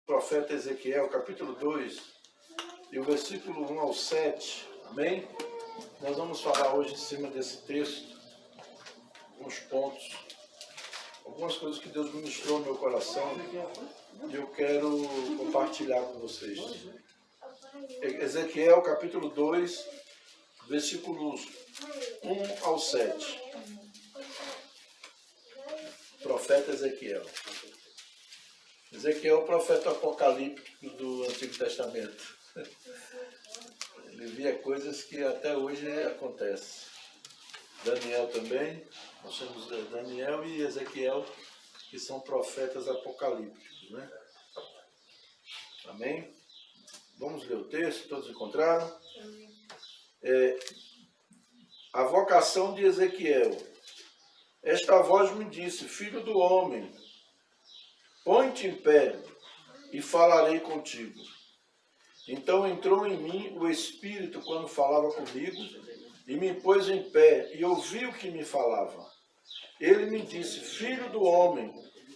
Profeta Ezequiel, capítulo 2, e o versículo 1 ao 7, amém? Nós vamos falar hoje em cima desse texto, alguns pontos, algumas coisas que Deus ministrou no meu coração, e eu quero compartilhar com vocês. Ezequiel, capítulo 2, versículos 1 ao 7. Profeta Ezequiel. Ezequiel é o profeta apocalíptico do Antigo Testamento. Ele via coisas que até hoje acontecem. Daniel também, nós temos Daniel e Ezequiel, que são profetas apocalípticos, né? Amém? Vamos ler o texto, todos encontraram? A vocação de Ezequiel. Esta voz me disse: filho do homem, põe-te em pé e falarei contigo. Então entrou em mim o Espírito quando falava comigo, e me pôs em pé, e ouvi o que me falava. Ele me disse: filho do homem,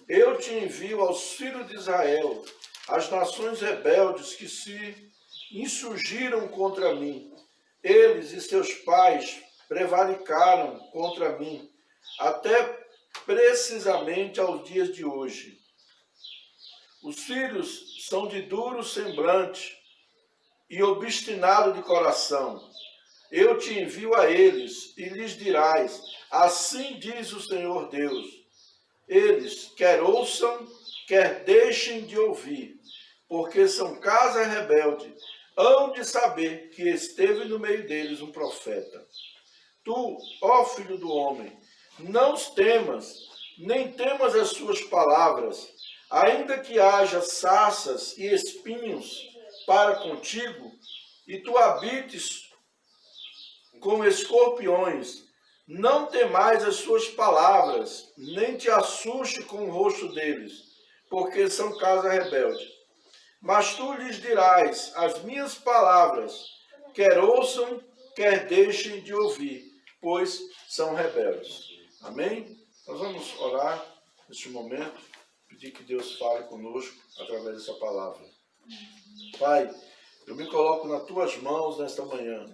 eu te envio aos filhos de Israel, às nações rebeldes que se insurgiram contra mim. Eles e seus pais prevaricaram contra mim, até precisamente aos dias de hoje. Os filhos são de duro semblante e obstinado de coração. Eu te envio a eles e lhes dirás: assim diz o Senhor Deus. Eles quer ouçam, quer deixem de ouvir, porque são casa rebelde. Hão de saber que esteve no meio deles um profeta. Tu, ó filho do homem, não os temas, nem temas as suas palavras, ainda que haja sarças e espinhos para contigo, e tu habites como escorpiões, não temais as suas palavras, nem te assuste com o rosto deles, porque são casa rebelde. Mas tu lhes dirás as minhas palavras, quer ouçam, quer deixem de ouvir, pois são rebeldes. Amém? Nós vamos orar neste momento, pedir que Deus fale conosco através dessa palavra. Pai, eu me coloco nas tuas mãos nesta manhã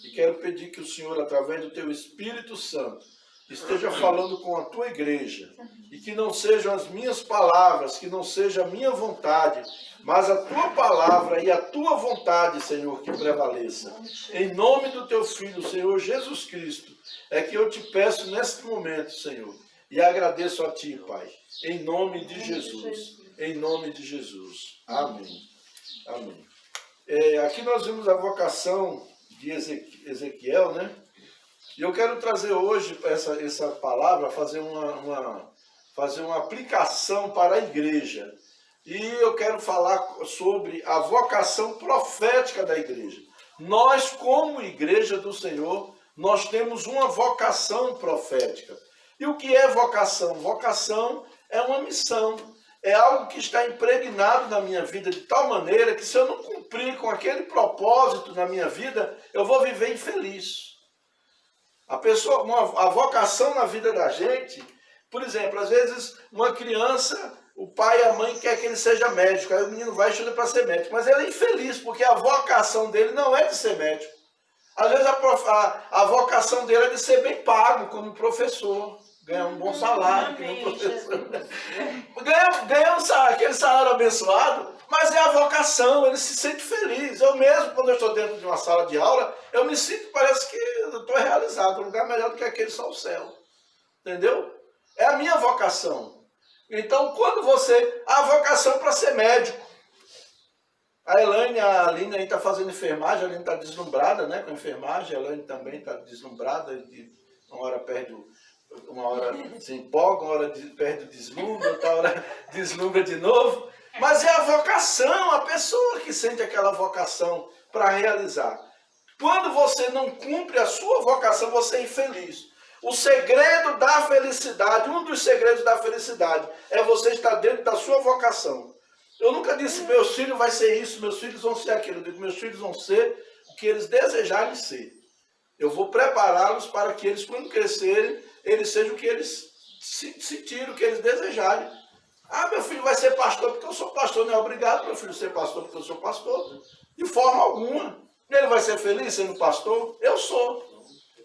e quero pedir que o Senhor, através do teu Espírito Santo, esteja falando com a tua igreja e que não sejam as minhas palavras, que não seja a minha vontade, mas a tua palavra e a tua vontade, Senhor, que prevaleça. Em nome do teu Filho, Senhor Jesus Cristo, é que eu te peço neste momento, Senhor, e agradeço a ti, Pai, em nome de Jesus. Em nome de Jesus. Amém. Amém. Aqui nós vimos a vocação de Ezequiel, né? E eu quero trazer hoje essa palavra, fazer uma aplicação para a igreja. E eu quero falar sobre a vocação profética da igreja. Nós, como igreja do Senhor, nós temos uma vocação profética. E o que é vocação? Vocação é uma missão. É algo que está impregnado na minha vida de tal maneira que se eu não cumprir com aquele propósito na minha vida, eu vou viver infeliz. A vocação na vida da gente, por exemplo, às vezes uma criança, o pai e a mãe querem que ele seja médico, aí o menino vai e estuda para ser médico, mas ele é infeliz porque a vocação dele não é de ser médico. Às vezes a vocação dele é de ser bem pago como professor. Ganhar um bom salário, que nem professor. Ganha aquele salário abençoado, mas é a vocação, ele se sente feliz. Eu mesmo, quando eu estou dentro de uma sala de aula, eu me sinto, parece que eu estou realizado, um lugar melhor do que aquele só o céu. Entendeu? É a minha vocação. Então, a vocação para ser médico. A Elaine, a Aline aí está fazendo enfermagem, a Aline está deslumbrada, né, com a enfermagem, a Elaine também está deslumbrada, uma hora se empolga, uma hora perde o deslumbre, outra hora deslumbra de novo. Mas é a vocação, a pessoa que sente aquela vocação para realizar. Quando você não cumpre a sua vocação, você é infeliz. O segredo da felicidade, um dos segredos da felicidade, é você estar dentro da sua vocação. Eu nunca disse, meus filhos vão ser isso, meus filhos vão ser aquilo. Eu digo, meus filhos vão ser o que eles desejarem ser. Eu vou prepará-los para que eles, quando crescerem, eles sejam o que eles sentirem, o que eles desejarem. Ah, meu filho vai ser pastor porque eu sou pastor. Não é obrigado meu filho ser pastor porque eu sou pastor. De forma alguma. Ele vai ser feliz sendo pastor? Eu sou.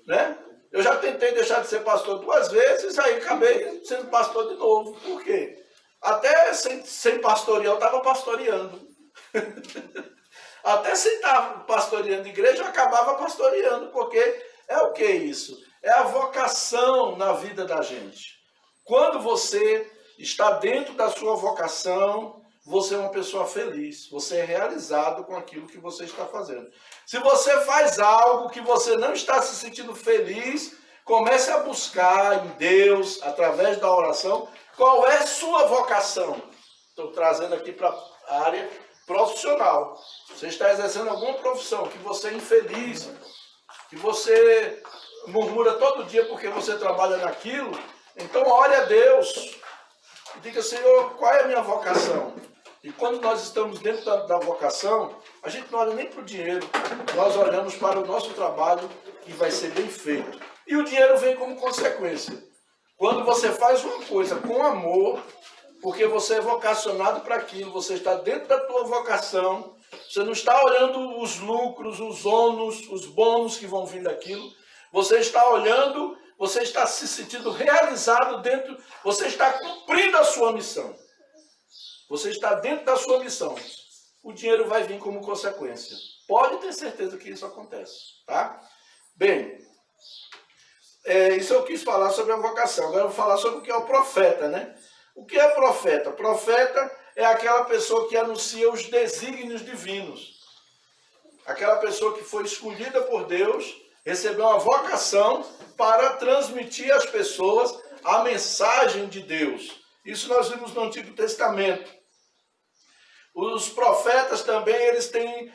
Né? Eu já tentei deixar de ser pastor 2 vezes, aí acabei sendo pastor de novo. Por quê? Até sem pastorear, eu estava pastoreando. Até sem estar pastoreando igreja, eu acabava pastoreando, porque é o que isso? É a vocação na vida da gente. Quando você está dentro da sua vocação, você é uma pessoa feliz, você é realizado com aquilo que você está fazendo. Se você faz algo que você não está se sentindo feliz, comece a buscar em Deus, através da oração, qual é sua vocação. Estou trazendo aqui para a área profissional. Você está exercendo alguma profissão que você é infeliz, que você murmura todo dia porque você trabalha naquilo, então ore a Deus e diga, Senhor, qual é a minha vocação? E quando nós estamos dentro da vocação, a gente não olha nem para o dinheiro, nós olhamos para o nosso trabalho que vai ser bem feito. E o dinheiro vem como consequência. Quando você faz uma coisa com amor, porque você é vocacionado para aquilo, você está dentro da tua vocação, você não está olhando os lucros, os ônus, os bônus que vão vir daquilo, você está olhando, você está se sentindo realizado dentro, você está cumprindo a sua missão. Você está dentro da sua missão. O dinheiro vai vir como consequência. Pode ter certeza que isso acontece, tá? Bem, isso eu quis falar sobre a vocação. Agora eu vou falar sobre o que é o profeta, né? O que é profeta? Profeta é aquela pessoa que anuncia os desígnios divinos. Aquela pessoa que foi escolhida por Deus, recebeu uma vocação para transmitir às pessoas a mensagem de Deus. Isso nós vimos no Antigo Testamento. Os profetas também, eles têm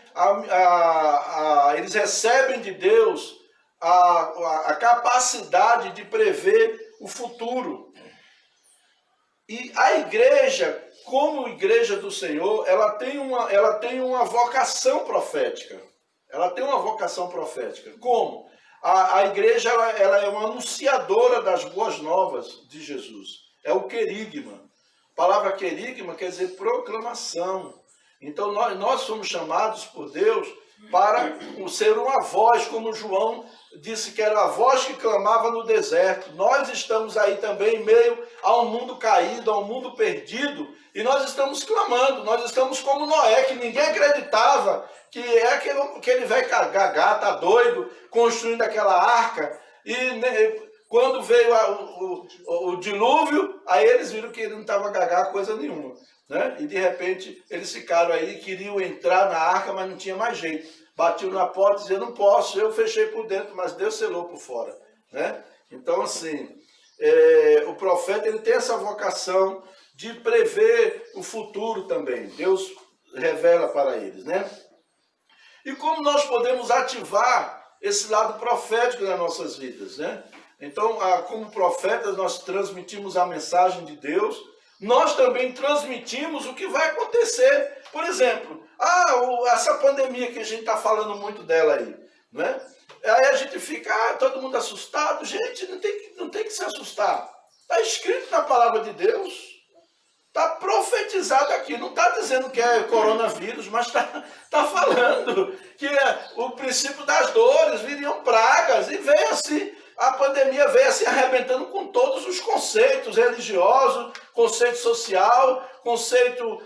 eles recebem de Deus a capacidade de prever o futuro. E a igreja, como igreja do Senhor, ela tem uma vocação profética. Ela tem uma vocação profética. Como? A igreja ela é uma anunciadora das boas novas de Jesus. É o querigma. A palavra querigma quer dizer proclamação. Então nós somos chamados por Deus para ser uma voz, como João disse que era a voz que clamava no deserto. Nós estamos aí também em meio a um mundo caído, a um mundo perdido, e nós estamos clamando, nós estamos como Noé, que ninguém acreditava que é aquele velho gagá, tá doido, construindo aquela arca, e quando veio o dilúvio, aí eles viram que ele não estava gagá coisa nenhuma. Né? E de repente eles ficaram aí, queriam entrar na arca, mas não tinha mais jeito. Batiam na porta e diziam, não posso, eu fechei por dentro, mas Deus selou por fora. Né? Então assim, o profeta ele tem essa vocação de prever o futuro também. Deus revela para eles. Né? E como nós podemos ativar esse lado profético nas nossas vidas? Né? Então, como profetas, nós transmitimos a mensagem de Deus, nós também transmitimos o que vai acontecer. Por exemplo, essa pandemia que a gente está falando muito dela aí, né? Aí a gente fica, todo mundo assustado. Gente, não tem que se assustar. Está escrito na palavra de Deus, está profetizado aqui. Não está dizendo que é coronavírus, mas está falando que o princípio das dores viriam pragas, e veio assim. A pandemia veio assim arrebentando com todos os conceitos religiosos, conceito social, conceito,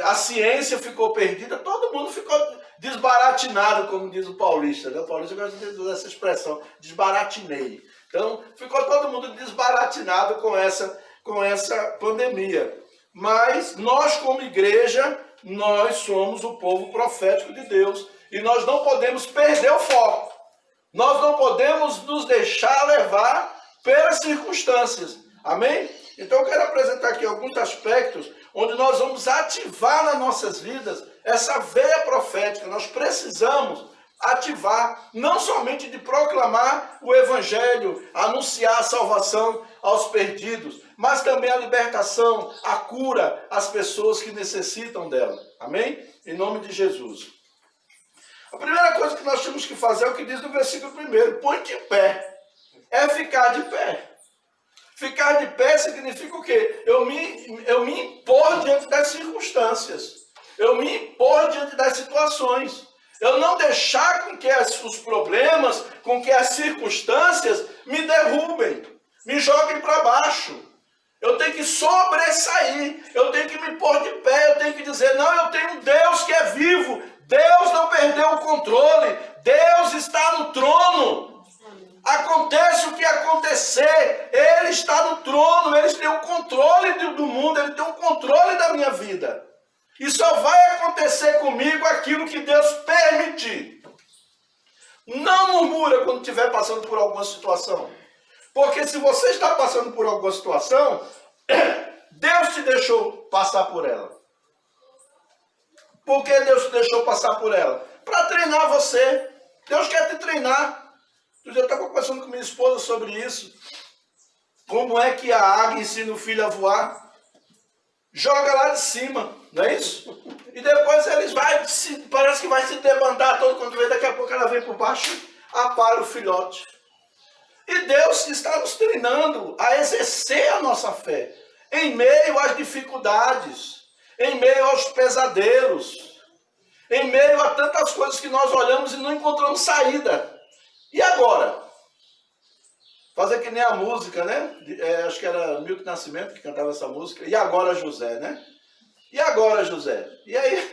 a ciência ficou perdida, todo mundo ficou desbaratinado, como diz o paulista, né? O paulista gosta de usar essa expressão, desbaratinei. Então, ficou todo mundo desbaratinado com essa pandemia. Mas nós, como igreja, nós somos o povo profético de Deus, e nós não podemos perder o foco. Nós não podemos nos deixar levar pelas circunstâncias. Amém? Então eu quero apresentar aqui alguns aspectos onde nós vamos ativar nas nossas vidas essa veia profética. Nós precisamos ativar, não somente de proclamar o Evangelho, anunciar a salvação aos perdidos, mas também a libertação, a cura às pessoas que necessitam dela. Amém? Em nome de Jesus. A primeira coisa que nós temos que fazer é o que diz no versículo 1, põe-te em pé, é ficar de pé. Ficar de pé significa o quê? Eu me impor diante das circunstâncias. Eu me impor diante das situações. Eu não deixar com que os problemas, com que as circunstâncias me derrubem, me joguem para baixo. Eu tenho que sobressair, eu tenho que me pôr de pé, eu tenho que dizer, não, eu tenho um Deus que é vivo, Deus não perdeu o controle, Deus está no trono. Aconteça o que acontecer, Ele está no trono, Ele tem o controle do mundo, Ele tem o controle da minha vida. E só vai acontecer comigo aquilo que Deus permitir. Não murmura quando estiver passando por alguma situação. Porque se você está passando por alguma situação, Deus te deixou passar por ela. Por que Deus te deixou passar por ela? Para treinar você. Deus quer te treinar. Eu já estava conversando com minha esposa sobre isso. Como é que a águia ensina o filho a voar? Joga lá de cima, não é isso? E depois eles parece que vai se debandar todo quando vê, daqui a pouco ela vem por baixo, apara o filhote. E Deus está nos treinando a exercer a nossa fé em meio às dificuldades, em meio aos pesadelos, em meio a tantas coisas que nós olhamos e não encontramos saída. E agora? Fazer que nem a música, né? Acho que era Milton Nascimento que cantava essa música. E agora, José, né? E agora, José? E aí,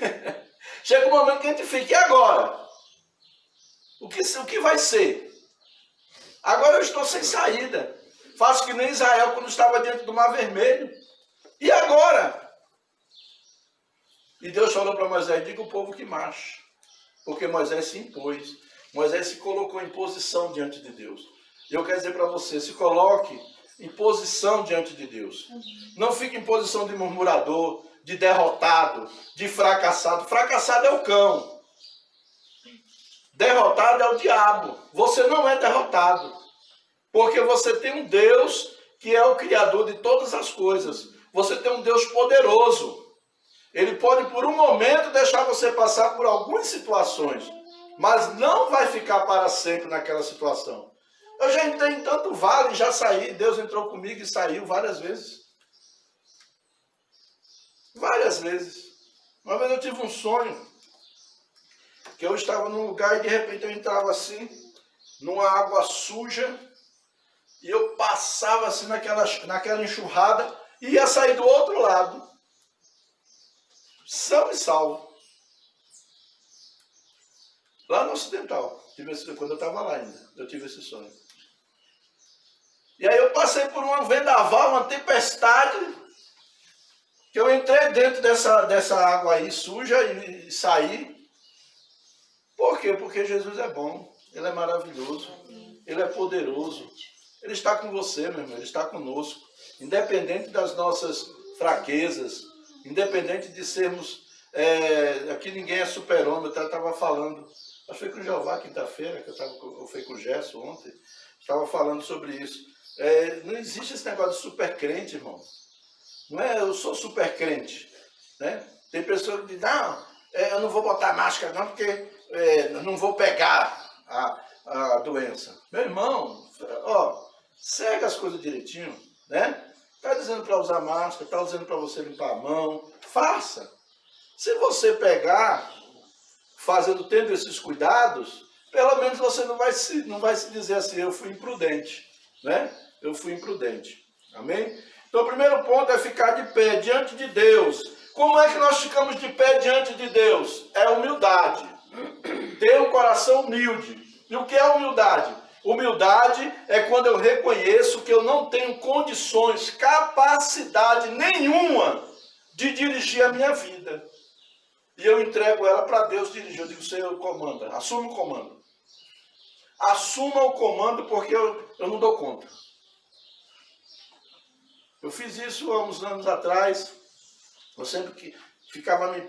chega um momento que a gente fica, e agora? O que vai ser? Agora eu estou sem saída. Faço que nem Israel quando estava diante do Mar Vermelho. E agora? E Deus falou para Moisés, diga o povo que marche. Porque Moisés se impôs. Moisés se colocou em posição diante de Deus. E eu quero dizer para você, se coloque em posição diante de Deus. Não fique em posição de murmurador, de derrotado, de fracassado. Fracassado é o cão. Derrotado é o diabo. Você não é derrotado. Porque você tem um Deus que é o Criador de todas as coisas. Você tem um Deus poderoso. Ele pode por um momento deixar você passar por algumas situações, mas não vai ficar para sempre naquela situação. Eu já entrei em tanto vale, já saí, Deus entrou comigo e saiu várias vezes. Várias vezes. Uma vez eu tive um sonho, que eu estava num lugar e de repente eu entrava assim, numa água suja, e eu passava assim naquela enxurrada, e ia sair do outro lado. São e salvo. Lá no Ocidental. Quando eu estava lá ainda, eu tive esse sonho. E aí eu passei por um vendaval, uma tempestade, que eu entrei dentro dessa água aí suja e saí. Por quê? Porque Jesus é bom, Ele é maravilhoso, Ele é poderoso. Ele está com você, meu irmão, Ele está conosco. Independente das nossas fraquezas, independente de sermos... aqui ninguém é super-homem, eu estava falando... Acho que foi com o Jeová quinta-feira, eu fui com o Gerson ontem, estava falando sobre isso. Não existe esse negócio de super crente, irmão. Não é eu sou super crente. Né? Tem pessoas que dizem, não, eu não vou botar máscara não, porque eu não vou pegar a doença. Meu irmão, segue as coisas direitinho. Né? Está dizendo para usar máscara, está dizendo para você limpar a mão, faça. Se você pegar... tendo esses cuidados, pelo menos você não vai se dizer assim, eu fui imprudente, né? Eu fui imprudente, amém? Então o primeiro ponto é ficar de pé diante de Deus. Como é que nós ficamos de pé diante de Deus? É humildade, ter um coração humilde. E o que é humildade? Humildade é quando eu reconheço que eu não tenho condições, capacidade nenhuma de dirigir a minha vida. E eu entrego ela para Deus dirigir. Eu digo, Senhor, comanda. Assume o comando. Assuma o comando porque eu não dou conta. Eu fiz isso há uns anos atrás. Eu sempre que ficava me,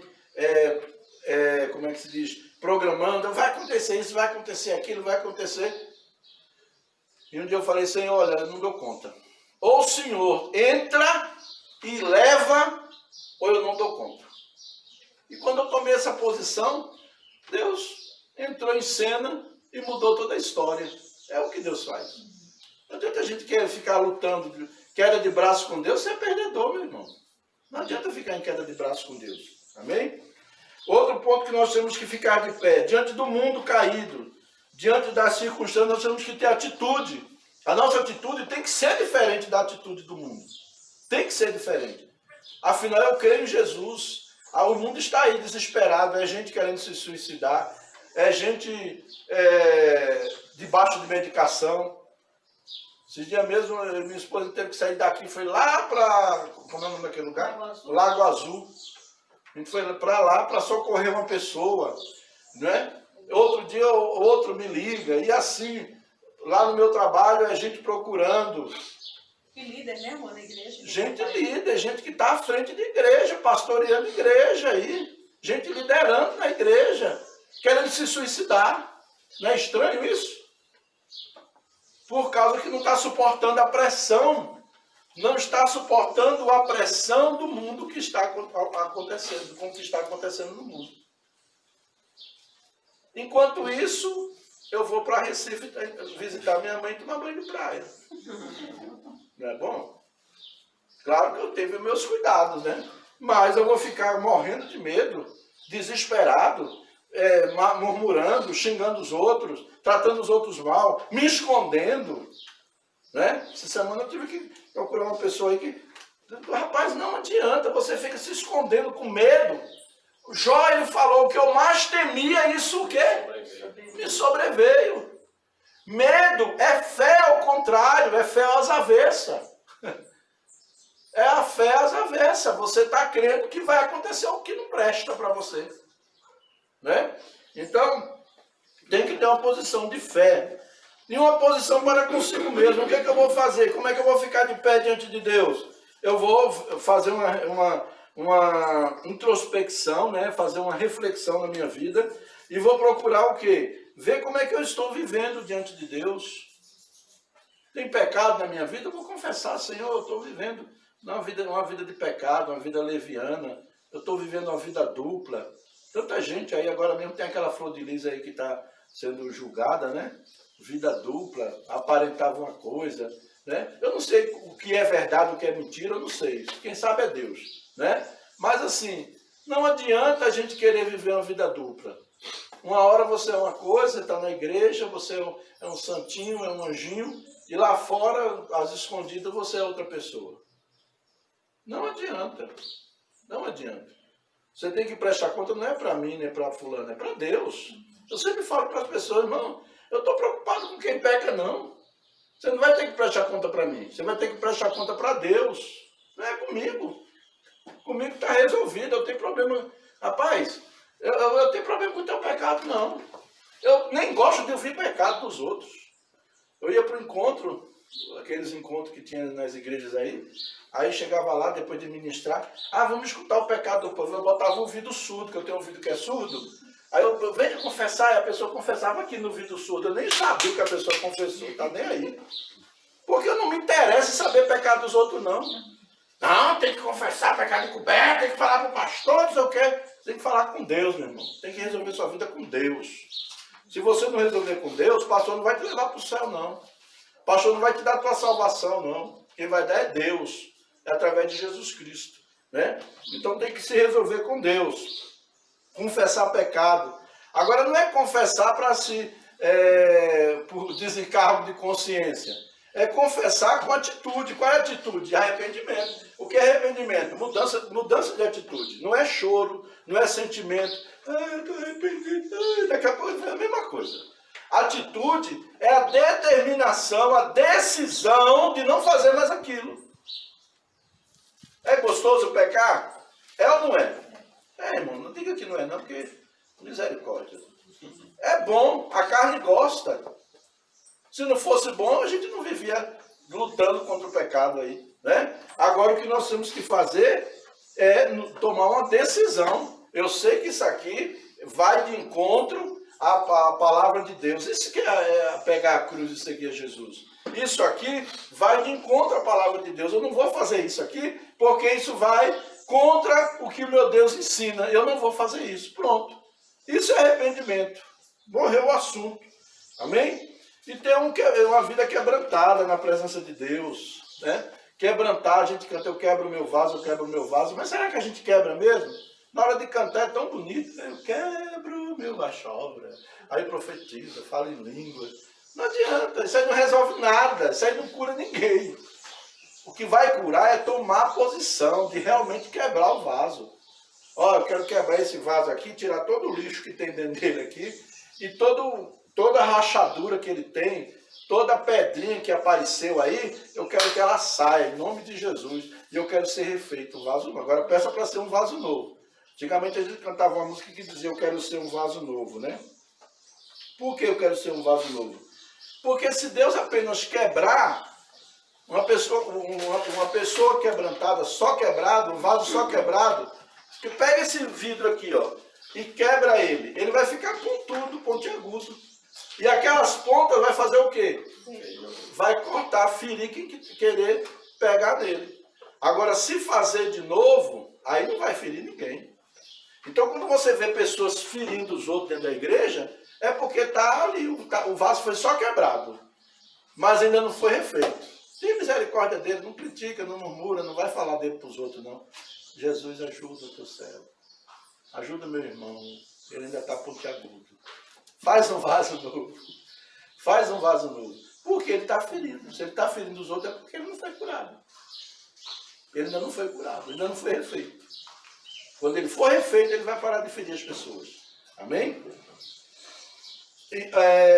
como é que se diz? Programando. Vai acontecer isso, vai acontecer aquilo, vai acontecer. E um dia eu falei, Senhor, olha, eu não dou conta. Ou o Senhor entra e leva, ou eu não dou conta. E quando eu tomei essa posição, Deus entrou em cena e mudou toda a história. É o que Deus faz. Não adianta a gente querer ficar lutando, queda de braço com Deus, você é perdedor, meu irmão. Não adianta ficar em queda de braço com Deus. Amém? Outro ponto que nós temos que ficar de pé, diante do mundo caído, diante das circunstâncias, nós temos que ter atitude. A nossa atitude tem que ser diferente da atitude do mundo. Tem que ser diferente. Afinal, eu creio em Jesus. O mundo está aí desesperado, é gente querendo se suicidar, é gente debaixo de medicação. Esses dias mesmo, minha esposa teve que sair daqui, foi lá para... Como é o nome daquele lugar? Lago Azul. A gente foi para lá para socorrer uma pessoa, né? Outro dia, outro me liga, e assim, lá no meu trabalho, é gente procurando. Que líder mesmo na igreja? Gente líder, gente que está à frente de igreja, pastoreando igreja aí. Gente liderando na igreja, querendo se suicidar. Não é estranho isso? Por causa que não está suportando a pressão. Não está suportando a pressão do mundo que está acontecendo, com o que está acontecendo no mundo. Enquanto isso, eu vou para Recife visitar minha mãe e tomar banho de praia. Não é bom? Claro que eu tive meus cuidados, né? Mas eu vou ficar morrendo de medo, desesperado, murmurando, xingando os outros, tratando os outros mal, me escondendo. Né? Essa semana eu tive que procurar uma pessoa aí que... Rapaz, não adianta, você fica se escondendo com medo. Jó, ele falou, o que eu mais temia, isso o quê? Me sobreveio. Medo é fé ao contrário, é fé às avessas. É a fé às avessas. Você está crendo que vai acontecer o que não presta para você. Né? Então, tem que ter uma posição de fé. E uma posição para consigo mesmo. O que é que eu vou fazer? Como é que eu vou ficar de pé diante de Deus? Eu vou fazer uma introspecção, né? Fazer uma reflexão na minha vida e vou procurar o quê? Ver como é que eu estou vivendo diante de Deus. Tem pecado na minha vida? Eu vou confessar, Senhor, eu estou vivendo uma vida de pecado, uma vida leviana. Eu estou vivendo uma vida dupla. Tanta gente aí, agora mesmo tem aquela Flor de Lis aí que está sendo julgada, né? Vida dupla, aparentava uma coisa, né? Eu não sei o que é verdade, o que é mentira, eu não sei. Quem sabe é Deus, né? Mas assim, não adianta a gente querer viver uma vida dupla. Uma hora você é uma coisa, está na igreja, você é um santinho, é um anjinho, e lá fora, às escondidas, você é outra pessoa. Não adianta. Não adianta. Você tem que prestar conta, não é para mim, nem para fulano, é para Deus. Eu sempre falo para as pessoas, irmão, eu estou preocupado com quem peca, não. Você não vai ter que prestar conta para mim. Você vai ter que prestar conta para Deus. Não é comigo. Comigo está resolvido. Eu tenho problema. Rapaz, eu tenho problema com o teu pecado, não. Eu nem gosto de ouvir pecado dos outros. Eu ia para o encontro, aqueles encontros que tinha nas igrejas aí chegava lá, depois de ministrar, vamos escutar o pecado do povo. Eu botava um ouvido surdo, que eu tenho um ouvido que é surdo. Aí eu venho confessar, e a pessoa confessava aqui no ouvido surdo. Eu nem sabia o que a pessoa confessou, tá nem aí. Porque eu não me interessa em saber pecado dos outros, não. Não, tem que confessar pecado encoberto, tem que falar para o pastor, não sei o quê. Tem que falar com Deus, meu irmão. Tem que resolver sua vida com Deus. Se você não resolver com Deus, o pastor não vai te levar para o céu, não. O pastor não vai te dar a tua salvação, não. Quem vai dar é Deus. É através de Jesus Cristo. Né? Então tem que se resolver com Deus. Confessar pecado. Agora não é confessar para por desencargo de consciência. É confessar com atitude. Qual é a atitude? Arrependimento. O que é arrependimento? Mudança de atitude. Não é choro, não é sentimento. Eu estou arrependido. Daqui a pouco é a mesma coisa. Atitude é a determinação, a decisão de não fazer mais aquilo. É gostoso pecar? É ou não é? Irmão, não diga que não é não, porque misericórdia. É bom, a carne gosta. Se não fosse bom, a gente não vivia lutando contra o pecado aí, né? Agora o que nós temos que fazer é tomar uma decisão. Eu sei que isso aqui vai de encontro à palavra de Deus. Isso que é pegar a cruz e seguir Jesus. Isso aqui vai de encontro à palavra de Deus. Eu não vou fazer isso aqui, porque isso vai contra o que o meu Deus ensina. Eu não vou fazer isso. Pronto. Isso é arrependimento. Morreu o assunto. Amém? E ter uma vida quebrantada na presença de Deus. Né? Quebrantar, a gente canta, eu quebro o meu vaso, eu quebro o meu vaso. Mas será que a gente quebra mesmo? Na hora de cantar é tão bonito, né? Eu quebro o meu vachobra. Aí profetiza, fala em línguas. Não adianta, isso aí não resolve nada, isso aí não cura ninguém. O que vai curar é tomar a posição de realmente quebrar o vaso. Ó, eu quero quebrar esse vaso aqui, tirar todo o lixo que tem dentro dele aqui, e toda a rachadura que ele tem, toda a pedrinha que apareceu aí, eu quero que ela saia, em nome de Jesus. E eu quero ser refeito, um vaso novo. Agora peça para ser um vaso novo. Antigamente a gente cantava uma música que dizia, eu quero ser um vaso novo, né? Por que eu quero ser um vaso novo? Porque se Deus apenas quebrar, uma pessoa quebrantada, só quebrado, um vaso só quebrado, que pega esse vidro aqui, ó, e quebra ele vai ficar pontudo, pontiagudo. E aquelas pontas vai fazer o quê? Vai cortar, ferir quem querer pegar nele. Agora, se fazer de novo, aí não vai ferir ninguém. Então, quando você vê pessoas ferindo os outros dentro da igreja, é porque está ali, o vaso foi só quebrado, mas ainda não foi refeito. Tem misericórdia dele, não critica, não murmura, não vai falar dele para os outros, não. Jesus, ajuda o teu servo. Ajuda meu irmão, ele ainda está pontiagudo. Faz um vaso novo. Faz um vaso novo. Porque ele está ferido. Se ele está ferindo os outros, é porque ele não foi curado. Ele ainda não foi curado, ainda não foi refeito. Quando ele for refeito, ele vai parar de ferir as pessoas. Amém?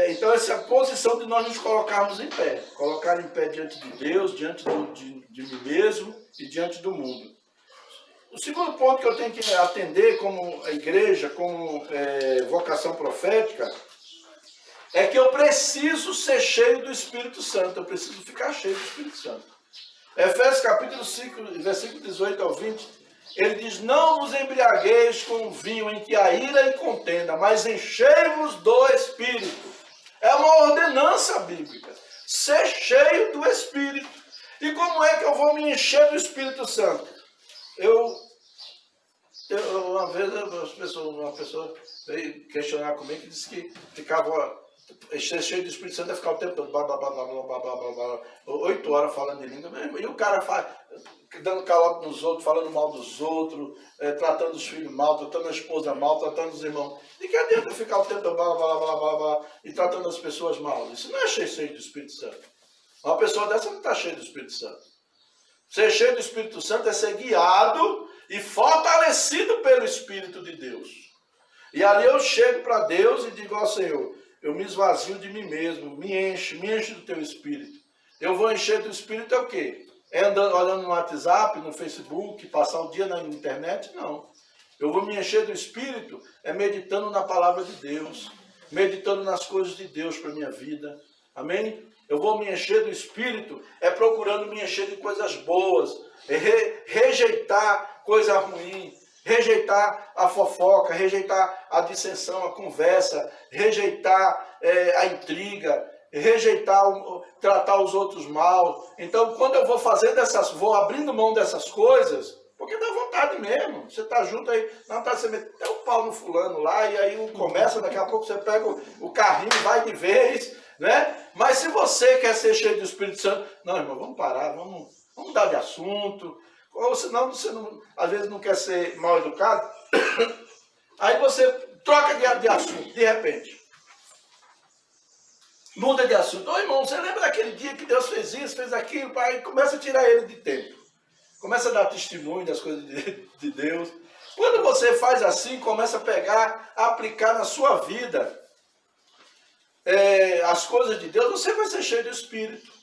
Então, essa é a posição de nós nos colocarmos em pé. Colocar em pé diante de Deus, diante de mim mesmo e diante do mundo. O segundo ponto que eu tenho que atender como igreja, como vocação profética, é que eu preciso ser cheio do Espírito Santo. Eu preciso ficar cheio do Espírito Santo. Efésios capítulo 5, versículo 18 ao 20, ele diz, não vos embriagueis com vinho em que há ira e contenda, mas enchei-vos do Espírito. É uma ordenança bíblica. Ser cheio do Espírito. E como é que eu vou me encher do Espírito Santo? Uma vez uma pessoa veio questionar comigo e disse que ficava ser cheio do Espírito Santo é ficar o tempo todo, 8 horas falando de língua, e o cara dando calote nos outros, falando mal dos outros, tratando os filhos mal, tratando a esposa mal, tratando os irmãos. De que adianta ficar o tempo todo e tratando as pessoas mal? Isso não é cheio do Espírito Santo. Uma pessoa dessa não está cheia do Espírito Santo. Ser cheio do Espírito Santo é ser guiado e fortalecido pelo Espírito de Deus. E ali eu chego para Deus e digo ao Senhor, eu me esvazio de mim mesmo, me enche do teu Espírito. Eu vou encher do Espírito é o quê? É andando, olhando no WhatsApp, no Facebook, passar o dia na internet? Não. Eu vou me encher do Espírito é meditando na palavra de Deus, meditando nas coisas de Deus para a minha vida. Amém? Eu vou me encher do Espírito é procurando me encher de coisas boas, rejeitar coisa ruim, rejeitar a fofoca, rejeitar a dissensão, a conversa, rejeitar a intriga, rejeitar, tratar os outros mal. Então, quando eu vou abrindo mão dessas coisas, porque dá vontade mesmo. Você está junto aí, não tá, você mete até o pau no fulano lá, e aí começa, daqui a pouco você pega o carrinho, vai de vez, né? Mas se você quer ser cheio do Espírito Santo, não, irmão, vamos parar, vamos mudar de assunto. Ou senão você às vezes não quer ser mal educado, aí você troca de assunto, de repente. Muda de assunto. Ô irmão, você lembra daquele dia que Deus fez isso, fez aquilo, pai? Começa a tirar ele de tempo. Começa a dar testemunho das coisas de Deus. Quando você faz assim, começa a pegar, a aplicar na sua vida as coisas de Deus, você vai ser cheio do Espírito.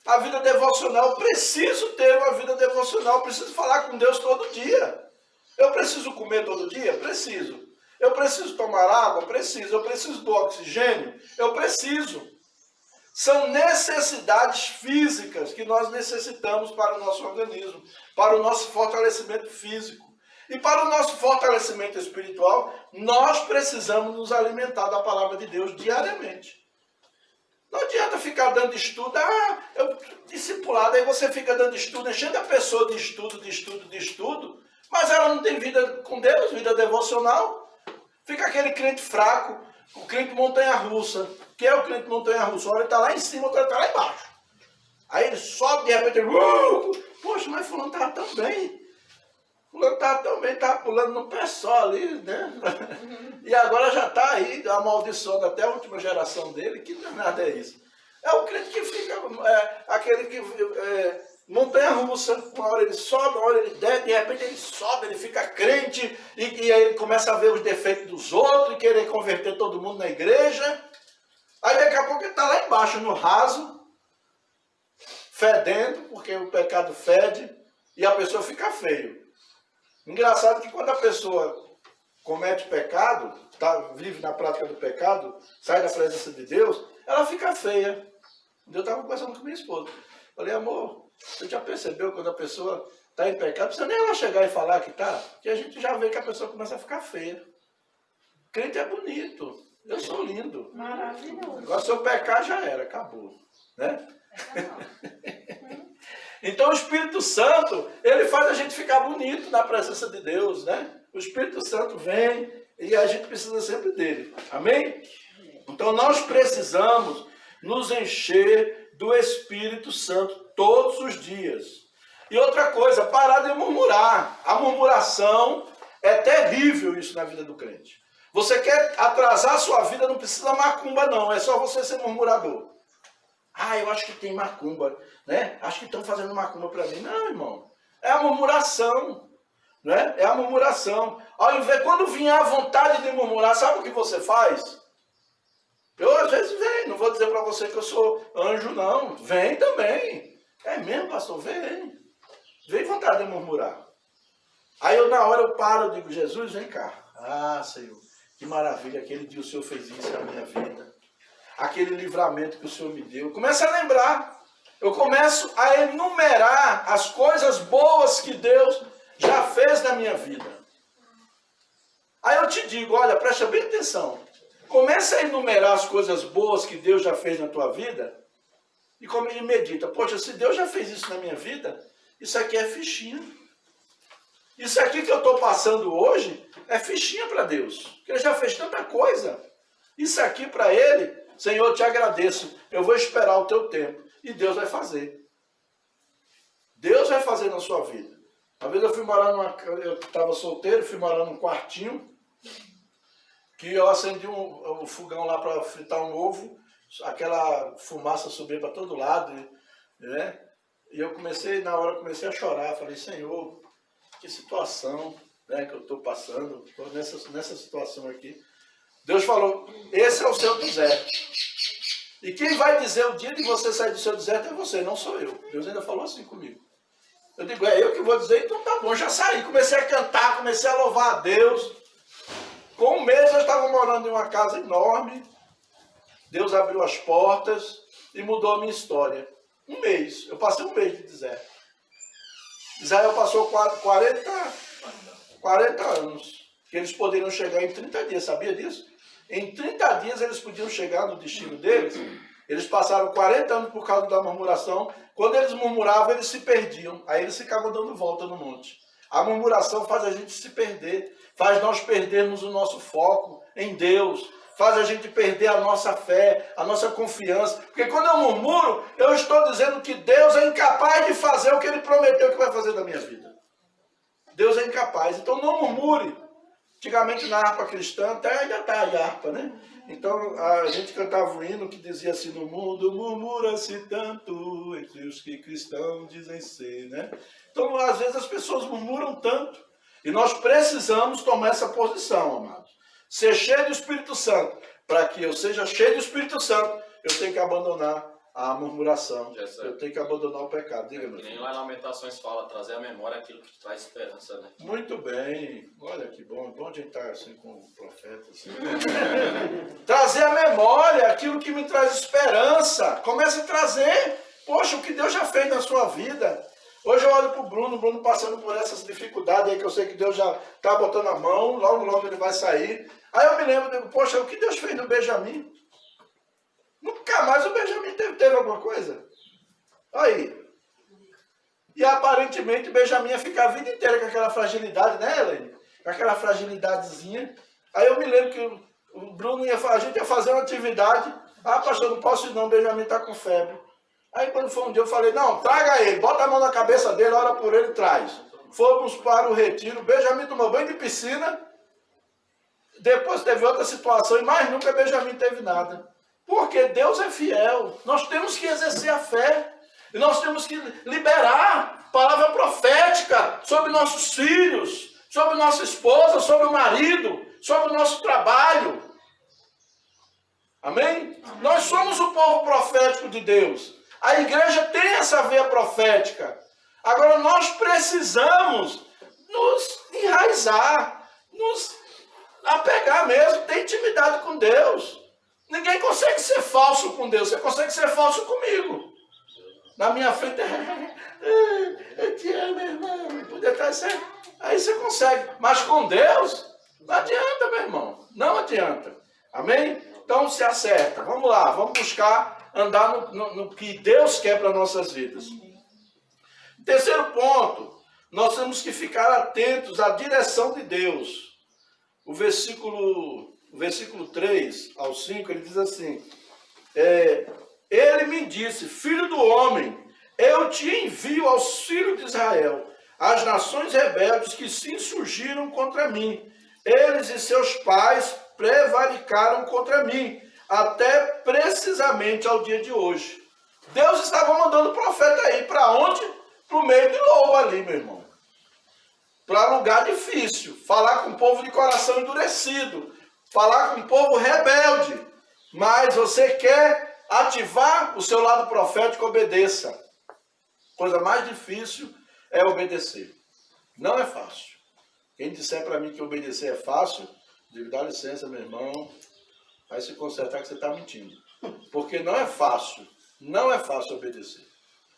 A vida devocional, eu preciso ter uma vida devocional, eu preciso falar com Deus todo dia. Eu preciso comer todo dia? Preciso. Eu preciso tomar água? Preciso. Eu preciso do oxigênio? Eu preciso. São necessidades físicas que nós necessitamos para o nosso organismo, para o nosso fortalecimento físico. E para o nosso fortalecimento espiritual, nós precisamos nos alimentar da palavra de Deus diariamente. Não adianta ficar dando estudo, discipulado, aí você fica dando estudo, enchendo a pessoa de estudo, mas ela não tem vida com Deus, vida devocional. Fica aquele crente fraco, o crente montanha-russa. Que é o crente montanha-russa? Uma hora ele está lá em cima, outra hora está lá embaixo. Aí ele sobe, de repente, poxa, mas fulano estava tão bem. Fulano estava tão bem, estava pulando no pé só ali, né? E agora já está aí, amaldiçoando até a última geração dele, que nada é isso. É o crente que fica, aquele que montanha-russa, uma hora ele sobe, uma hora ele desce, de repente ele sobe, ele fica crente, e aí ele começa a ver os defeitos dos outros, e querer converter todo mundo na igreja. Aí daqui a pouco ele está lá embaixo, no raso, fedendo, porque o pecado fede, e a pessoa fica feio. Engraçado que quando a pessoa comete pecado, vive na prática do pecado, sai da presença de Deus, ela fica feia. Eu estava conversando com minha esposa. Falei, amor, você já percebeu quando a pessoa está em pecado, não precisa nem ela chegar e falar que está, que a gente já vê que a pessoa começa a ficar feia. Crente é bonito, eu sou lindo. Maravilhoso. Agora se eu pecar já era, acabou. Né? Então o Espírito Santo, ele faz a gente ficar bonito na presença de Deus, né? O Espírito Santo vem e a gente precisa sempre dele. Amém? Então nós precisamos nos encher do Espírito Santo todos os dias. E outra coisa, parar de murmurar. A murmuração é terrível isso na vida do crente. Você quer atrasar a sua vida, não precisa macumba não, é só você ser murmurador. Ah, eu acho que tem macumba, né? Acho que estão fazendo macumba para mim. Não, irmão. É a murmuração, né? É a murmuração. Ao invés, quando vier a vontade de murmurar, sabe o que você faz? Eu às vezes venho, não vou dizer para você que eu sou anjo, não. Vem também. É mesmo, pastor? Vem. Vem vontade de murmurar. Aí eu na hora eu paro, eu digo, Jesus, vem cá. Ah, Senhor, que maravilha, aquele dia o Senhor fez isso na minha vida. Aquele livramento que o Senhor me deu. Eu começo a lembrar. Eu começo a enumerar as coisas boas que Deus já fez na minha vida. Aí eu te digo, olha, presta bem atenção. Começa a enumerar as coisas boas que Deus já fez na tua vida e medita. Poxa, se Deus já fez isso na minha vida, isso aqui é fichinha. Isso aqui que eu estou passando hoje é fichinha para Deus. Porque Ele já fez tanta coisa. Isso aqui para Ele... Senhor, eu te agradeço, eu vou esperar o teu tempo. E Deus vai fazer. Deus vai fazer na sua vida. Uma vez eu fui morar eu estava solteiro, fui morar num quartinho, que eu acendi um fogão lá para fritar um ovo, aquela fumaça subia para todo lado, né? E eu na hora comecei a chorar, falei, Senhor, que situação, né, que eu estou passando, nessa situação aqui. Deus falou, esse é o seu deserto. E quem vai dizer o dia de você sair do seu deserto é você, não sou eu. Deus ainda falou assim comigo. Eu digo, é eu que vou dizer, então tá bom, já saí. Comecei a cantar, comecei a louvar a Deus. Com um mês eu estava morando em uma casa enorme. Deus abriu as portas e mudou a minha história. Um mês, eu passei um mês de deserto. Israel passou 40 anos. Que eles poderiam chegar em 30 dias, sabia disso? Em 30 dias eles podiam chegar no destino deles. Eles passaram 40 anos por causa da murmuração. Quando eles murmuravam, eles se perdiam. Aí eles ficavam dando volta no monte. A murmuração faz a gente se perder. Faz nós perdermos o nosso foco em Deus. Faz a gente perder a nossa fé, a nossa confiança. Porque quando eu murmuro, eu estou dizendo que Deus é incapaz de fazer o que Ele prometeu que vai fazer na minha vida. Deus é incapaz. Então não murmure. Antigamente na harpa cristã, até ainda está a harpa, né? Então a gente cantava um hino que dizia assim, no mundo murmura-se tanto entre os que cristãos dizem ser, né? Então às vezes as pessoas murmuram tanto. E nós precisamos tomar essa posição, amados. Ser cheio do Espírito Santo. Para que eu seja cheio do Espírito Santo, eu tenho que abandonar a murmuração. Eu tenho que abandonar o pecado. Diga, meu filho. Nem lá em Lamentações fala, trazer à memória aquilo que te traz esperança, né? Muito bem. Olha que bom. Bom a gente estar assim com o profeta. Assim. Trazer à memória aquilo que me traz esperança. Comece a trazer. Poxa, o que Deus já fez na sua vida. Hoje eu olho para o Bruno passando por essas dificuldades aí que eu sei que Deus já está botando a mão, logo ele vai sair. Aí eu me lembro, digo, poxa, o que Deus fez no Benjamin? Nunca mais o Benjamin teve alguma coisa. Aí. E aparentemente o Benjamin ia ficar a vida inteira com aquela fragilidade, né, Helene? Com aquela fragilidadezinha. Aí eu me lembro que o Bruno a gente ia fazer uma atividade. Ah, pastor, não posso ir não, o Benjamin está com febre. Aí quando foi um dia eu falei, não, traga ele, bota a mão na cabeça dele, ora por ele e traz. Fomos para o retiro, Benjamin tomou banho de piscina, depois teve outra situação e mais nunca Benjamin teve nada. Porque Deus é fiel, nós temos que exercer a fé, e nós temos que liberar palavra profética sobre nossos filhos, sobre nossa esposa, sobre o marido, sobre o nosso trabalho. Amém? Nós somos o povo profético de Deus. A igreja tem essa veia profética. Agora nós precisamos nos enraizar, nos apegar mesmo, ter intimidade com Deus. Ninguém consegue ser falso com Deus, você consegue ser falso comigo. Na minha frente, eu te amo, irmão. Poder estar certo. Aí você consegue. Mas com Deus, não adianta, meu irmão. Não adianta. Amém? Então se acerta. Vamos lá, vamos buscar andar no que Deus quer para nossas vidas. Terceiro ponto, nós temos que ficar atentos à direção de Deus. O versículo 3 ao 5, ele diz assim, ele me disse, filho do homem, eu te envio aos filhos de Israel, as nações rebeldes que se insurgiram contra mim. Eles e seus pais prevaricaram contra mim, até precisamente ao dia de hoje. Deus estava mandando o profeta aí, para onde? Para o meio de lobo ali, meu irmão. Para lugar difícil, falar com o povo de coração endurecido, falar com o povo rebelde. Mas você quer ativar o seu lado profético, obedeça. Coisa mais difícil é obedecer. Não é fácil. Quem disser para mim que obedecer é fácil, digo, dá licença, meu irmão, vai se consertar que você está mentindo. Porque não é fácil. Não é fácil obedecer.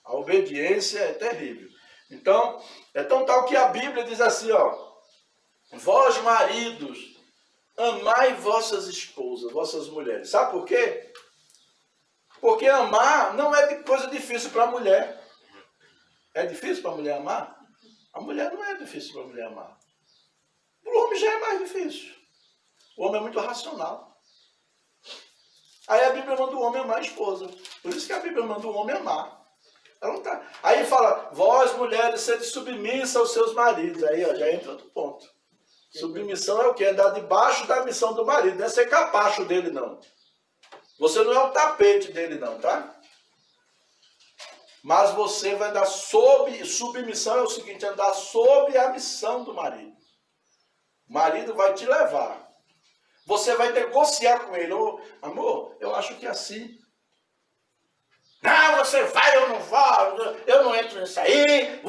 A obediência é terrível. Então, é tão tal que a Bíblia diz assim, ó, vós maridos, amai vossas esposas, vossas mulheres. Sabe por quê? Porque amar não é coisa difícil para a mulher. É difícil para a mulher amar? A mulher não é difícil para a mulher amar. Para o homem já é mais difícil. O homem é muito racional. Aí a Bíblia manda o homem amar a esposa. Por isso que a Bíblia manda o homem amar. Ela não tá. Aí fala, vós mulheres, sede submissa aos seus maridos. Aí ó, já entra outro ponto. Submissão é o quê? Andar debaixo da missão do marido. Não é ser capacho dele, não. Você não é o tapete dele, não, tá? Mas você vai andar sob... Submissão é o seguinte, andar sob a missão do marido. O marido vai te levar. Você vai negociar com ele. Oh, amor, eu acho que é assim. Não, você vai, eu não vou, eu não entro nisso aí,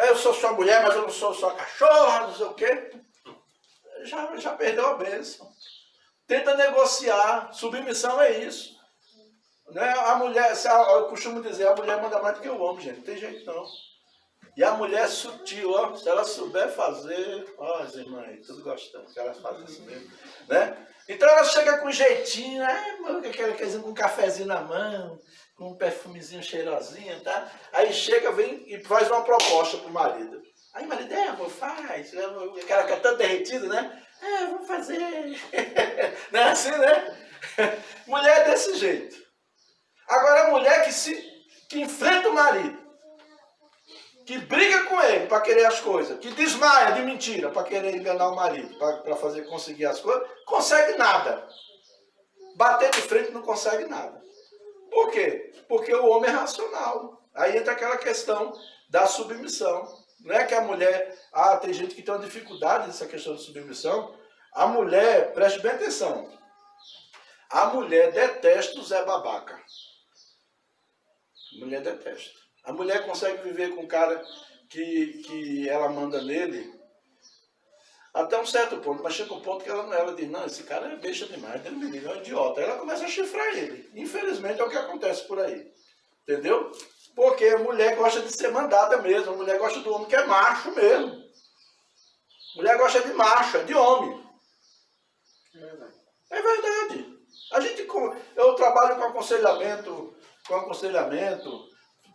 eu sou sua mulher, mas eu não sou sua cachorra, não sei o quê. Já perdeu a bênção. Tenta negociar, submissão é isso. Né? A mulher, eu costumo dizer, a mulher manda mais do que o homem, gente, não tem jeito não. E a mulher é sutil, ó, se ela souber fazer, ó, as irmãs, tudo gostando, que elas fazem isso mesmo, né? Então ela chega com jeitinho, aquela coisinha com um cafezinho na mão, com um perfumezinho cheirosinho, tá? Aí chega, vem e faz uma proposta pro marido. Aí o marido, amor, faz. O cara que é tão derretido, né? Vamos fazer. Não é assim, né? Mulher é desse jeito. Agora a mulher que enfrenta o marido, que briga com ele para querer as coisas, que desmaia de mentira para querer enganar o marido, para conseguir as coisas, consegue nada. Bater de frente não consegue nada. Por quê? Porque o homem é racional. Aí entra aquela questão da submissão. Não é que a mulher... tem gente que tem uma dificuldade nessa questão de submissão. A mulher, preste bem atenção, a mulher detesta o Zé Babaca. A mulher detesta. A mulher consegue viver com um cara que ela manda nele até um certo ponto, mas chega um ponto que ela diz, não, esse cara é besta demais, é um idiota. Aí ela começa a chifrar ele. Infelizmente é o que acontece por aí. Entendeu? Porque a mulher gosta de ser mandada mesmo, a mulher gosta do homem que é macho mesmo. A mulher gosta de macho, é de homem. É verdade. Eu trabalho com aconselhamento,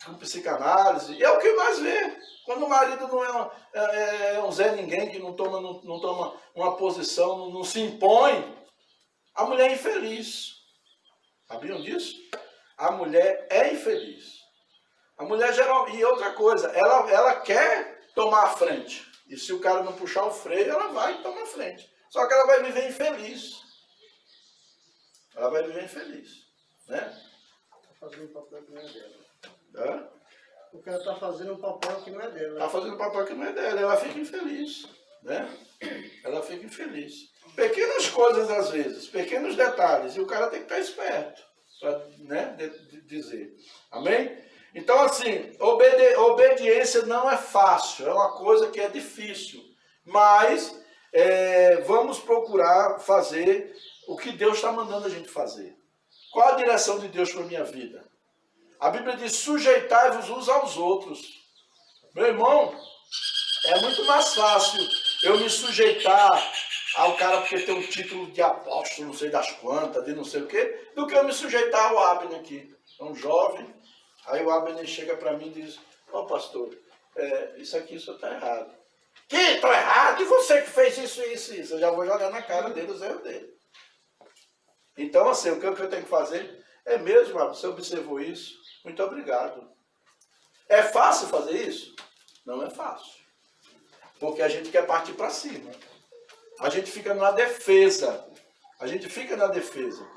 com psicanálise, e é o que mais vê. Quando o marido não é um Zé Ninguém, que não toma uma posição, não se impõe, a mulher é infeliz. Sabiam disso? a mulher é infeliz. A mulher geral. E outra coisa, ela quer tomar a frente. E se o cara não puxar o freio, ela vai tomar a frente. Só que ela vai viver infeliz. Ela vai viver infeliz. Né? Tá fazendo um papel que não é dela. Hã? O cara tá fazendo um papel que não é dela. Está fazendo papel que não é dela. Ela fica infeliz. Né? Ela fica infeliz. Pequenas coisas às vezes, pequenos detalhes. E o cara tem que estar esperto. Para, né, dizer. Amém? Então, assim, obediência não é fácil, é uma coisa que é difícil, mas vamos procurar fazer o que Deus está mandando a gente fazer. Qual a direção de Deus para a minha vida? A Bíblia diz, sujeitai-vos uns aos outros. Meu irmão, é muito mais fácil eu me sujeitar ao cara porque tem um título de apóstolo, não sei das quantas, de não sei o quê, do que eu me sujeitar ao Abner aqui. É um jovem. Aí o Abner chega para mim e diz, ó pastor, isso aqui só está errado. Que? Estou errado? E você que fez isso, isso, isso? Eu já vou jogar na cara dele os erros dele. Então, assim, o que eu tenho que fazer é mesmo, Abner, você observou isso? Muito obrigado. É fácil fazer isso? Não é fácil. Porque a gente quer partir para cima. A gente fica na defesa. A gente fica na defesa.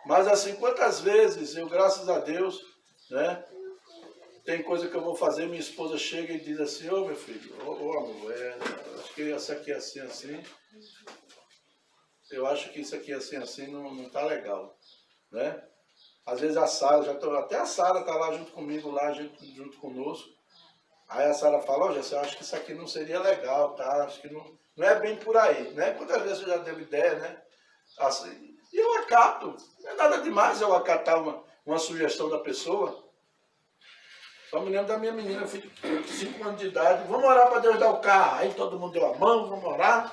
Mas assim, quantas vezes eu, graças a Deus, né, tem coisa que eu vou fazer, minha esposa chega e diz assim, ô meu filho, ô amor, acho que isso aqui é assim, assim. Eu acho que isso aqui é assim, assim, não tá legal. Né? Às vezes a Sara, até a Sara tá lá junto comigo, lá junto conosco. Aí a Sara fala, ó, Jesse, eu acho que isso aqui não seria legal, tá? Acho que não é bem por aí, né? Quantas vezes eu já deu ideia, né? Assim, e eu acato. Não é nada demais eu acatar uma sugestão da pessoa. Só me lembro da minha menina, filho de 5 anos de idade. Vamos orar para Deus dar o carro. Aí todo mundo deu a mão, vamos orar.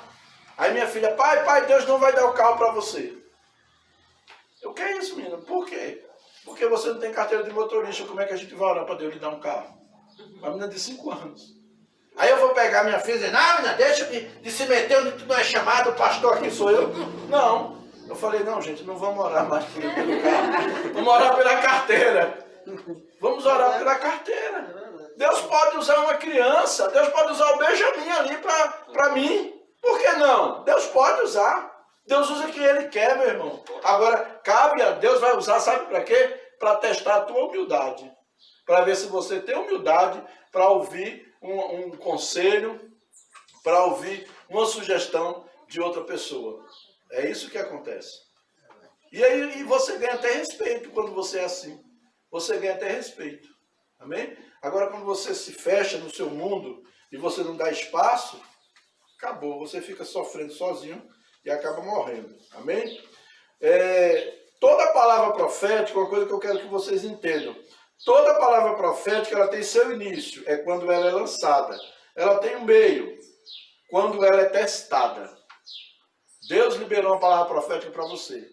Aí minha filha, pai, Deus não vai dar o carro para você. O que é isso, menina? Por quê? Porque você não tem carteira de motorista. Como é que a gente vai orar para Deus lhe dar um carro? Uma menina de 5 anos. Aí eu vou pegar minha filha e dizer, não, menina, deixa de se meter onde tu não é chamado, o pastor aqui sou eu. Não. Eu falei, não, gente, não vamos orar mais pelo carro. Vamos orar pela carteira. Vamos orar pela carteira. Deus pode usar uma criança, Deus pode usar o Benjamin ali para mim. Por que não? Deus pode usar. Deus usa quem Ele quer, meu irmão. Agora, cabe a Deus, vai usar, sabe para quê? Para testar a tua humildade. Para ver se você tem humildade para ouvir um conselho, para ouvir uma sugestão de outra pessoa. É isso que acontece. E aí você ganha até respeito quando você é assim. Você ganha até respeito. Amém? Agora, quando você se fecha no seu mundo e você não dá espaço, acabou. Você fica sofrendo sozinho e acaba morrendo. Amém? Toda palavra profética, uma coisa que eu quero que vocês entendam. Toda palavra profética, ela tem seu início, é quando ela é lançada. Ela tem um meio, quando ela é testada. Deus liberou uma palavra profética para você.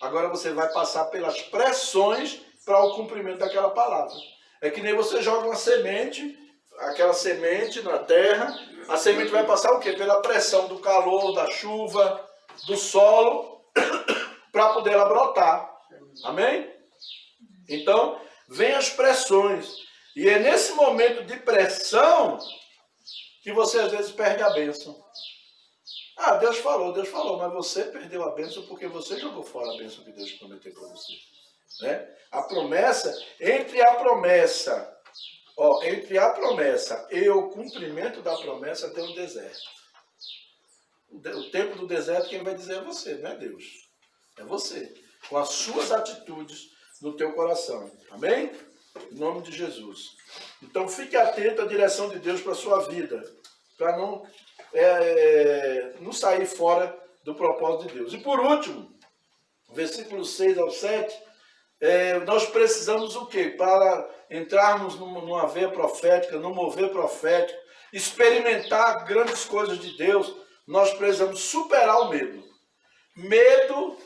Agora você vai passar pelas pressões para o cumprimento daquela palavra. É que nem você joga uma semente, aquela semente na terra, a semente vai passar o quê? Pela pressão do calor, da chuva, do solo, para poder ela brotar. Amém? Então, vem as pressões. E é nesse momento de pressão que você às vezes perde a bênção. Ah, Deus falou, mas você perdeu a bênção porque você jogou fora a bênção que Deus prometeu para você. Né? A promessa, entre a promessa e o cumprimento da promessa tem um deserto. O tempo do deserto quem vai dizer é você, não é Deus. É você, com as suas atitudes no teu coração. Amém? Em nome de Jesus. Então fique atento à direção de Deus para a sua vida, para não sair fora do propósito de Deus. E por último, versículos 6 ao 7, nós precisamos o quê? Para entrarmos numa veia profética, num mover profético, experimentar grandes coisas de Deus, nós precisamos superar o medo. Medo,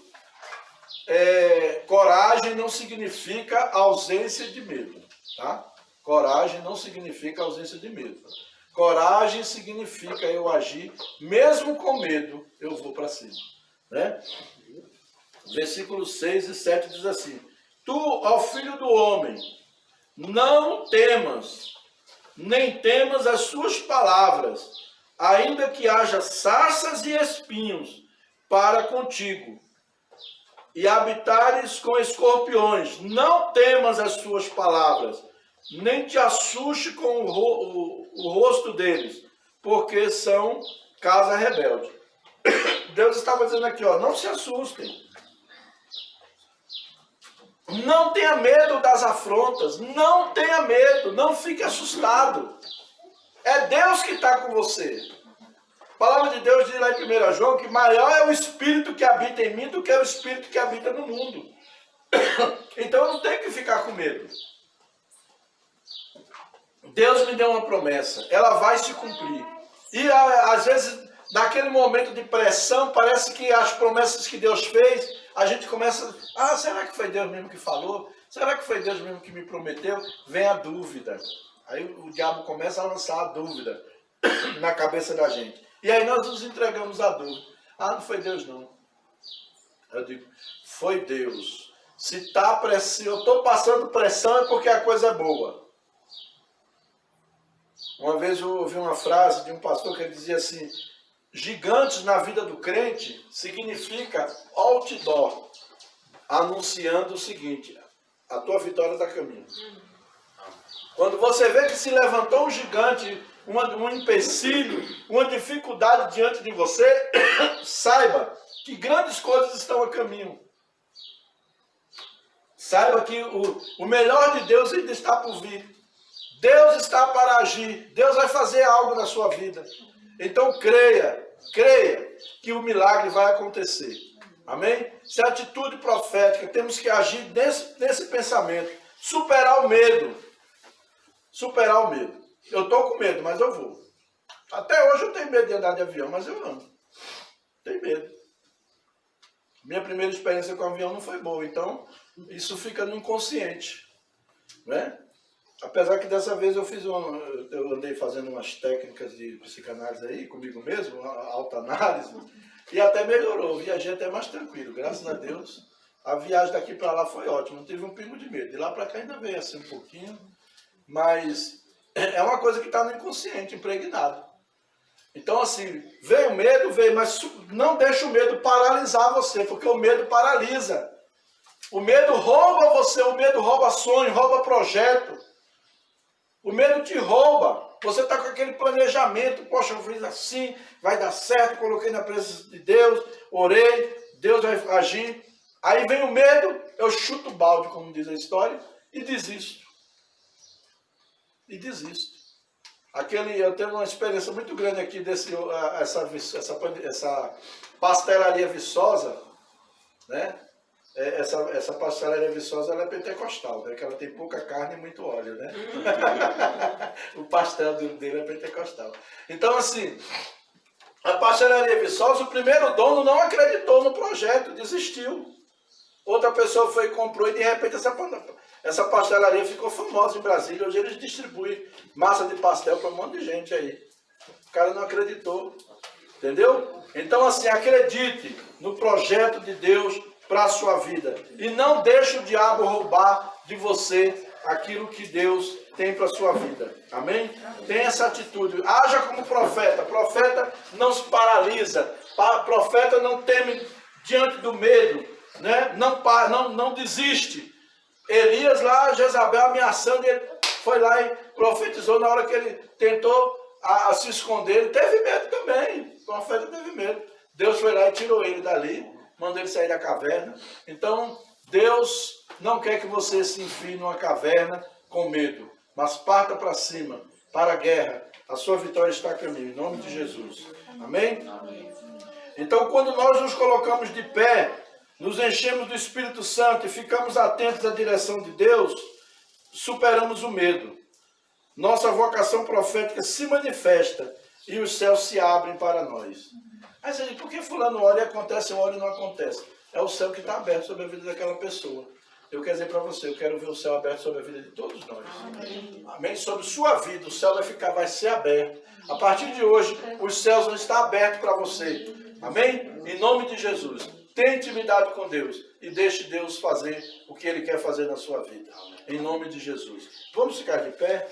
coragem não significa ausência de medo, tá? Coragem não significa ausência de medo. Coragem significa eu agir, mesmo com medo, eu vou para cima. Né? Versículos 6 e 7 diz assim, Tu, ó filho do homem, não temas, nem temas as suas palavras, ainda que haja sarças e espinhos para contigo, e habitares com escorpiões. Não temas as suas palavras, nem te assuste com o rosto deles, porque são casa rebelde. Deus estava dizendo aqui, ó, não se assustem. Não tenha medo das afrontas, não tenha medo, não fique assustado. É Deus que está com você. A palavra de Deus diz lá em 1 João que maior é o Espírito que habita em mim do que o Espírito que habita no mundo. Então eu não tenho que ficar com medo. Deus me deu uma promessa, ela vai se cumprir. E às vezes, naquele momento de pressão, parece que as promessas que Deus fez, a gente começa, será que foi Deus mesmo que falou? Será que foi Deus mesmo que me prometeu? Vem a dúvida. Aí o diabo começa a lançar a dúvida na cabeça da gente. E aí nós nos entregamos à dúvida. Não foi Deus não. Eu digo, foi Deus. Se eu estou passando pressão é porque a coisa é boa. Uma vez eu ouvi uma frase de um pastor que ele dizia assim, gigantes na vida do crente significa outdoor, anunciando o seguinte, a tua vitória está a caminho. Quando você vê que se levantou um gigante, um empecilho, uma dificuldade diante de você, saiba que grandes coisas estão a caminho. Saiba que o melhor de Deus ainda está por vir. Deus está para agir. Deus vai fazer algo na sua vida. Então creia que o milagre vai acontecer. Amém? Isso é atitude profética. Temos que agir nesse pensamento. Superar o medo. Superar o medo. Eu estou com medo, mas eu vou. Até hoje eu tenho medo de andar de avião, mas eu não. Tenho medo. Minha primeira experiência com o avião não foi boa. Então, isso fica no inconsciente. Né? Apesar que dessa vez eu andei fazendo umas técnicas de psicanálise aí, comigo mesmo, autoanálise, e até melhorou, viajei até mais tranquilo, graças a Deus. A viagem daqui para lá foi ótima, não tive um pingo de medo. De lá para cá ainda veio assim um pouquinho, mas é uma coisa que está no inconsciente, impregnado. Então assim, veio o medo, mas não deixa o medo paralisar você, porque o medo paralisa. O medo rouba você, o medo rouba sonho, rouba projeto. O medo te rouba. Você está com aquele planejamento. Poxa, eu fiz assim, vai dar certo. Coloquei na presença de Deus, orei, Deus vai agir. Aí vem o medo, eu chuto o balde, como diz a história, e desisto. Eu tenho uma experiência muito grande aqui essa pastelaria Viçosa, né? Essa pastelaria Viçosa ela é pentecostal, né? Que ela tem pouca carne e muito óleo, né? O pastel dele é pentecostal. Então, assim, a pastelaria Viçosa, o primeiro dono não acreditou no projeto, desistiu. Outra pessoa foi e comprou e de repente essa pastelaria ficou famosa em Brasília. Hoje eles distribuem massa de pastel para um monte de gente aí. O cara não acreditou, entendeu? Então, assim, acredite no projeto de Deus para a sua vida. E não deixe o diabo roubar de você aquilo que Deus tem para a sua vida. Amém? Tenha essa atitude. Haja como profeta. Profeta não se paralisa. Profeta não teme diante do medo. Né? Não desiste. Elias lá, Jezabel ameaçando, ele foi lá e profetizou. Na hora que ele tentou se esconder, ele teve medo também. O profeta teve medo. Deus foi lá e tirou ele dali. Mandou ele sair da caverna. Então, Deus não quer que você se enfie numa caverna com medo. Mas parta para cima, para a guerra. A sua vitória está a caminho, em nome de Jesus. Amém? Amém. Então, quando nós nos colocamos de pé, nos enchemos do Espírito Santo e ficamos atentos à direção de Deus, superamos o medo. Nossa vocação profética se manifesta e os céus se abrem para nós. Mas aí, por que fulano ora e acontece, eu oro e não acontece? É o céu que está aberto sobre a vida daquela pessoa. Eu quero dizer para você, eu quero ver o céu aberto sobre a vida de todos nós. Amém. Amém? Sobre sua vida, o céu vai ser aberto. A partir de hoje, os céus vão estar abertos para você. Amém? Em nome de Jesus. Tenha intimidade com Deus. e deixe Deus fazer o que Ele quer fazer na sua vida. Em nome de Jesus. Vamos ficar de pé?